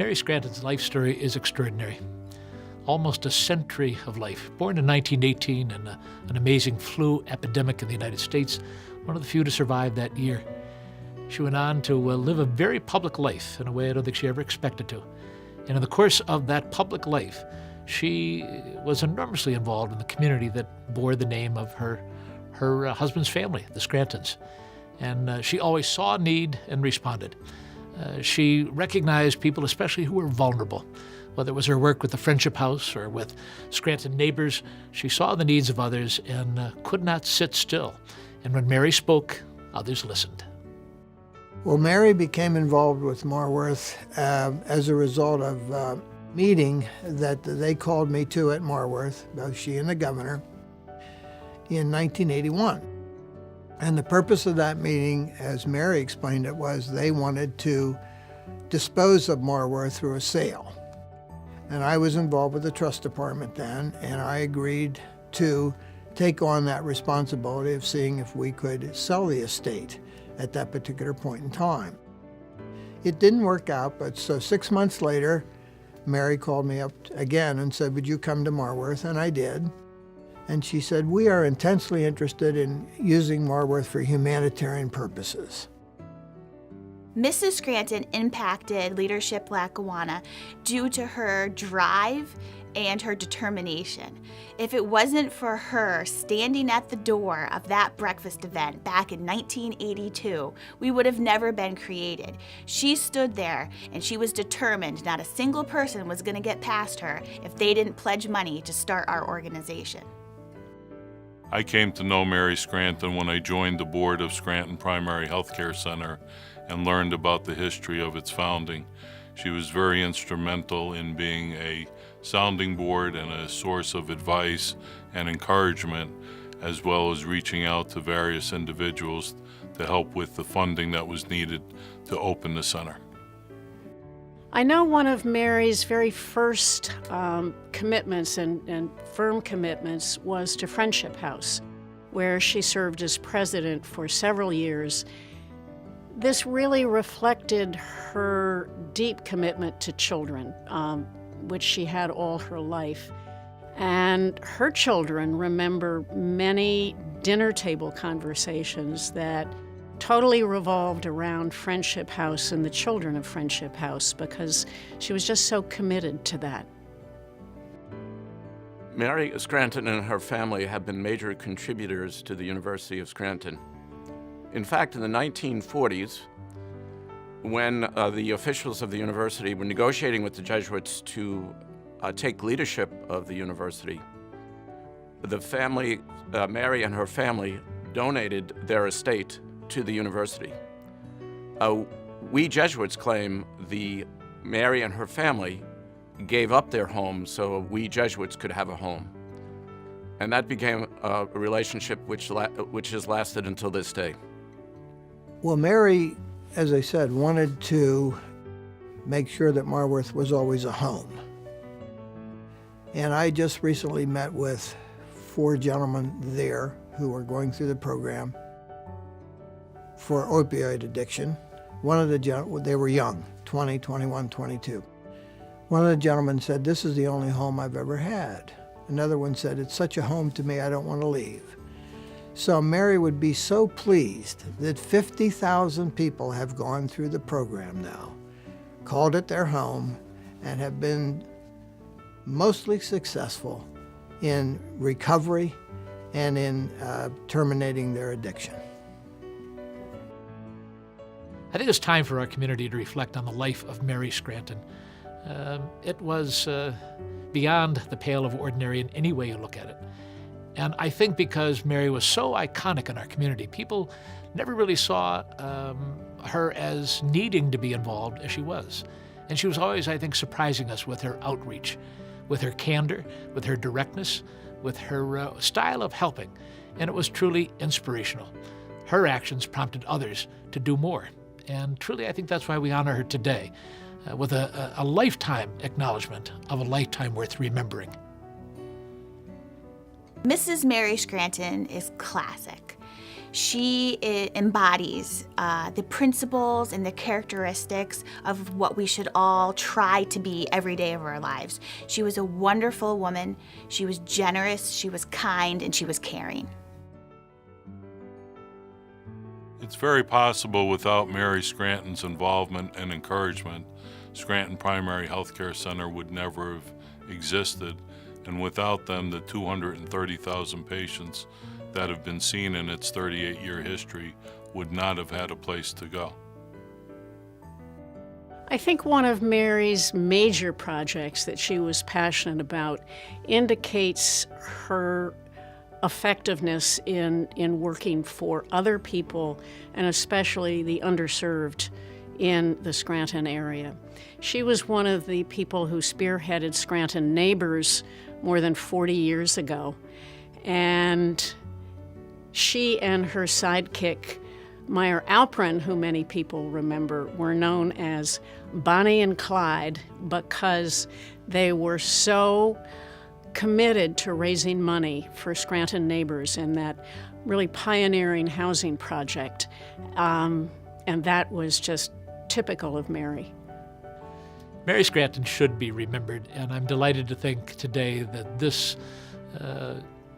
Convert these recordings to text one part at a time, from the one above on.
Mary Scranton's life story is extraordinary. Almost a century of life. Born in 1918 in an amazing flu epidemic in the United States, one of the few to survive that year. She went on to live a very public life in a way I don't think she ever expected to. And in the course of that public life, she was enormously involved in the community that bore the name of her husband's family, the Scrantons. And she always saw need and responded. She recognized people, especially who were vulnerable. Whether it was her work with the Friendship House or with Scranton neighbors, she saw the needs of others and could not sit still. And when Mary spoke, others listened. Well, Mary became involved with Marworth as a result of a meeting that they called me to at Marworth, both she and the governor, in 1981. And the purpose of that meeting, as Mary explained it, was they wanted to dispose of Marworth through a sale. And I was involved with the trust department then, and I agreed to take on that responsibility of seeing if we could sell the estate at that particular point in time. It didn't work out, but so 6 months later, Mary called me up again and said, "Would you come to Marworth?" And I did. And she said, "We are intensely interested in using Marworth for humanitarian purposes." Mrs. Scranton impacted Leadership Lackawanna due to her drive and her determination. If it wasn't for her standing at the door of that breakfast event back in 1982, we would have never been created. She stood there and she was determined not a single person was going to get past her if they didn't pledge money to start our organization. I came to know Mary Scranton when I joined the board of Scranton Primary Healthcare Center and learned about the history of its founding. She was very instrumental in being a sounding board and a source of advice and encouragement, as well as reaching out to various individuals to help with the funding that was needed to open the center. I know one of Mary's very first commitments and firm commitments was to Friendship House, where she served as president for several years. This really reflected her deep commitment to children, which she had all her life. And her children remember many dinner table conversations that totally revolved around Friendship House and the children of Friendship House because she was just so committed to that. Mary Scranton and her family have been major contributors to the University of Scranton. In fact, in the 1940s, when the officials of the university were negotiating with the Jesuits to take leadership of the university, the family, Mary and her family, donated their estate to the university. We Jesuits claim Mary and her family gave up their home so we Jesuits could have a home. And that became a relationship which has lasted until this day. Well, Mary, as I said, wanted to make sure that Marworth was always a home. And I just recently met with 4 gentlemen there who were going through the program for opioid addiction. One of the gentlemen, they were young, 20, 21, 22. One of the gentlemen said, "This is the only home I've ever had." Another one said, "It's such a home to me, I don't want to leave." So Mary would be so pleased that 50,000 people have gone through the program now, called it their home, and have been mostly successful in recovery and in terminating their addiction. I think it's time for our community to reflect on the life of Mary Scranton. It was beyond the pale of ordinary in any way you look at it. And I think because Mary was so iconic in our community, people never really saw her as needing to be involved as she was. And she was always, I think, surprising us with her outreach, with her candor, with her directness, with her style of helping. And it was truly inspirational. Her actions prompted others to do more. And truly, I think that's why we honor her today with a lifetime acknowledgement of a lifetime worth remembering. Mrs. Mary Scranton is classic. She embodies the principles and the characteristics of what we should all try to be every day of our lives. She was a wonderful woman. She was generous, she was kind, and she was caring. It's very possible without Mary Scranton's involvement and encouragement, Scranton Primary Healthcare Center would never have existed, and without them, the 230,000 patients that have been seen in its 38-year history would not have had a place to go. I think one of Mary's major projects that she was passionate about indicates her effectiveness in working for other people, and especially the underserved in the Scranton area. She was one of the people who spearheaded Scranton Neighbors more than 40 years ago. And she and her sidekick, Meyer Alprin, who many people remember, were known as Bonnie and Clyde because they were so committed to raising money for Scranton Neighbors and that really pioneering housing project. And that was just typical of Mary. Mary Scranton should be remembered, and I'm delighted to think today that this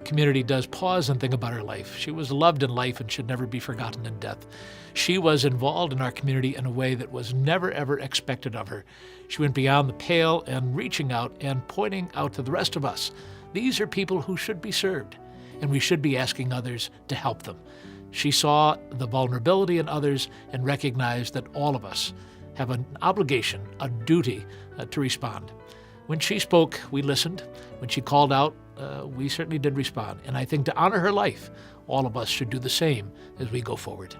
community does pause and think about her life. She was loved in life and should never be forgotten in death. She was involved in our community in a way that was never, ever expected of her. She went beyond the pale and reaching out and pointing out to the rest of us, these are people who should be served, and we should be asking others to help them. She saw the vulnerability in others and recognized that all of us have an obligation, a duty to respond. When she spoke, we listened. When she called out, we certainly did respond. And I think to honor her life, all of us should do the same as we go forward.